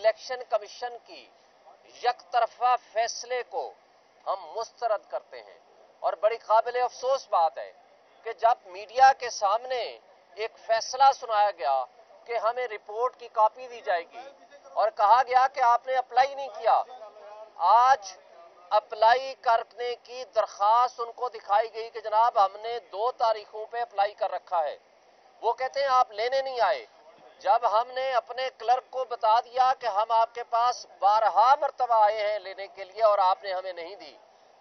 Election commission کی یک طرفہ فیصلے کو ہم مسترد کرتے ہیں، اور بڑی قابل افسوس بات ہے کہ جب میڈیا کے سامنے ایک فیصلہ سنایا گیا کہ ہمیں رپورٹ کی کاپی دی جائے گی اور کہا گیا کہ آپ نے اپلائی نہیں کیا، آج اپلائی کرنے کی درخواست ان کو دکھائی گئی کہ جناب ہم نے 2 تاریخوں پہ اپلائی کر رکھا ہے، وہ کہتے ہیں آپ لینے نہیں آئے۔ جب ہم نے اپنے کلرک کو بتا دیا کہ ہم آپ کے پاس 12 مرتبہ آئے ہیں لینے کے لیے اور آپ نے ہمیں نہیں دی،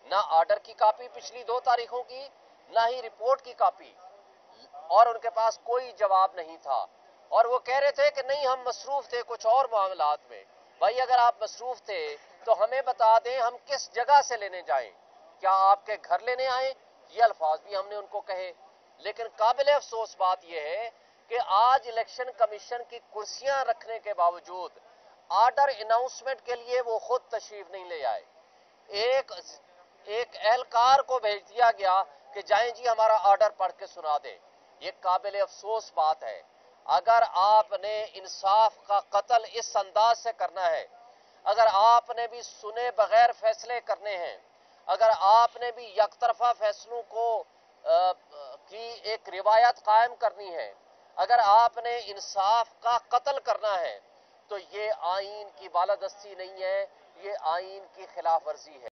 نہ آرڈر کی کاپی پچھلی 2 تاریخوں کی، نہ ہی رپورٹ کی کاپی، اور ان کے پاس کوئی جواب نہیں تھا، اور وہ کہہ رہے تھے کہ نہیں ہم مصروف تھے کچھ اور معاملات میں۔ بھائی اگر آپ مصروف تھے تو ہمیں بتا دیں ہم کس جگہ سے لینے جائیں، کیا آپ کے گھر لینے آئیں؟ یہ الفاظ بھی ہم نے ان کو کہے، لیکن قابل افسوس بات یہ ہے کہ آج الیکشن کمیشن کی کرسیاں رکھنے کے باوجود آرڈر اناؤنسمنٹ کے لیے وہ خود تشریف نہیں لے آئے۔ ایک اہلکار کو بھیج دیا گیا کہ جائیں جی ہمارا آرڈر پڑھ کے سنا دیں۔ یہ قابل افسوس بات ہے۔ اگر آپ نے انصاف کا قتل اس انداز سے کرنا ہے، اگر آپ نے بھی سنے بغیر فیصلے کرنے ہیں، اگر آپ نے بھی یک طرفہ فیصلوں کو کی ایک روایت قائم کرنی ہے، اگر آپ نے انصاف کا قتل کرنا ہے، تو یہ آئین کی بالادستی نہیں ہے، یہ آئین کی خلاف ورزی ہے۔